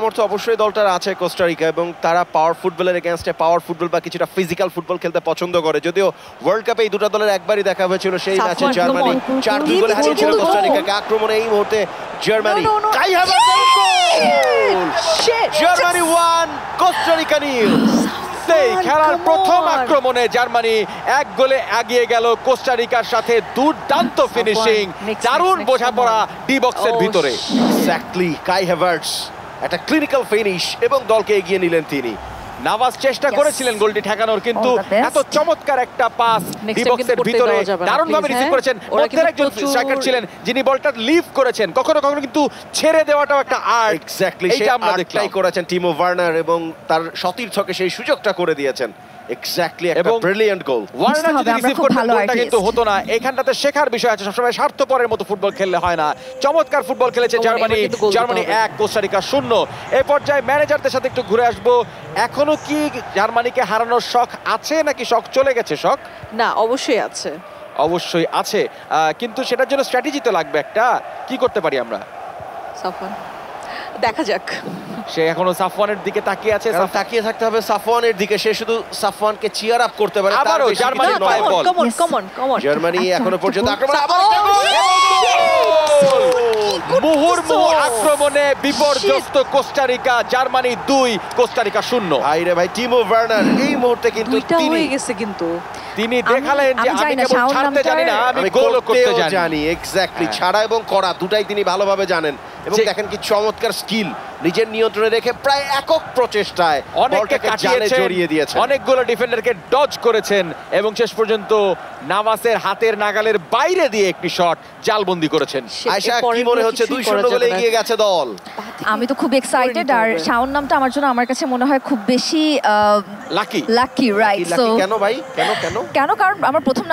সামর্থ্য অবশ্যই দলটার আছে কোস্টারিকা এবং তারা পাওয়ার ফুটবলের এগেইনস্টে পাওয়ার ফুটবল বা কিছুটা ফিজিক্যাল ফুটবল খেলতে পছন্দ করে। যদিও ওয়ার্ল্ড কাপে এই দুটো দলের একবারই দেখা হয়েছিল, সেই ম্যাচে জার্মানি 4-2 গোলে হারিয়েছিল কোস্টারিকাকে। আক্রমণে এই মুহূর্তে Germany Kai Havertz goal! Germany 1 Costa Rica 0। সেই খেলার প্রথম আক্রমণে জার্মানি এক গোলে এগিয়ে গেল কোস্টারিকার সাথে। দুর্দান্ত ফিনিশিং, দারুণ বোঝাপড়া ডি বক্সের ভিতরে। এক্স্যাক্টলি, কাই হাভার্টজ একটা ক্লিনিক্যাল ফিনিশ এবং দলকে এগিয়ে নিলেন তিনি। নাভাস চেষ্টা করেছিলেন গোলটি ঠেকানোর, কিন্তু এত চমৎকার একটা পাস ডি বক্সের ভিতরে দারুণ ভাবে রিসিভ করেছেন। মধ্যের একজন স্ট্রাইকার ছিলেন যিনি বলটা লিভ করেছেন, কখনো কখনো কিন্তু ছেড়ে দেওয়াটাও একটা আর্ট। এক্স্যাক্টলি, সেই আর্টটাই করেছেন টিমো ভার্নার এবং তার সতীর্থকে সেই সুযোগটা করে দিয়েছেন। এক্স্যাক্টলি একটা ব্রিলিয়ান্ট গোল। ওয়ার্নার যদি রিসিভ করতেন গোলটা কিন্তু হতো না। এখানটাতে শেখার বিষয় আছে, সবসময় স্বার্থপরের মতো ফুটবল খেললে হয় না। চমৎকার ফুটবল খেলেছে জার্মানি। Germany 1 Costa Rica 0। এই পর্যায়ে ম্যানেজারদের সাথে একটু ঘুরে আসবো। এখনো কি জার্মানিকে হারানোর শখ আছে নাকি শখ চলে গেছে? শখ না, অবশ্যই আছে, অবশ্যই আছে, কিন্তু সেটার জন্য স্ট্র্যাটেজি তো লাগবে একটা। কি করতে পারি আমরা? সাফওয়ান, দেখা যাক। সে এখনো সাফওয়ানের দিকে তাকিয়ে আছে। তাকিয়ে থাকতে হবে সাফওয়ানের দিকে। সে শুধু সাফওয়ানকে চিয়ার আপ করতে পারে। আবারও জার্মানি পায় বল। জার্মানি এখনো পর্যন্ত আক্রমণ, আবার একটা গোল! মুহুর্মুহু আক্রমণে বিপর্যস্ত কোস্টারিকা। Germany 2 Costa Rica 0। ভাইরে ভাই, টিমো ভার্নার এই মুহূর্তে কিন্তু তিনি দেখালেন যে আমি কেবল ছাড়তে জানি না, আমি গোলও করতে জানি। এক্স্যাক্টলি, ছাড়া এবং করা দুটাই তিনি ভালোভাবে জানেন। এবং দেখেন কি চমৎকার স্কিল, নিজের নিয়ন্ত্রণে রেখে প্রায় একক প্রচেষ্টায় অনেককে জালে জড়িয়ে দিয়েছেন। অনেকগুলো ডিফেন্ডারকে ডজ করেছেন এবং শেষ পর্যন্ত নাভাসের হাতের নাগালের বাইরে দিয়ে একটি শট জালবন্দি করেছেন। আয়শা, কি মনে হচ্ছে 2-0 গোলে এগিয়ে গেছে দল? আমি তো খুব এক্সাইটেড, আর শাওন নামটা আমার জন্য আমার কাছে মনে হয় খুব বেশি লাকি। Lucky, right? সো কেন ভাই, কেন কারণ আমার প্রথম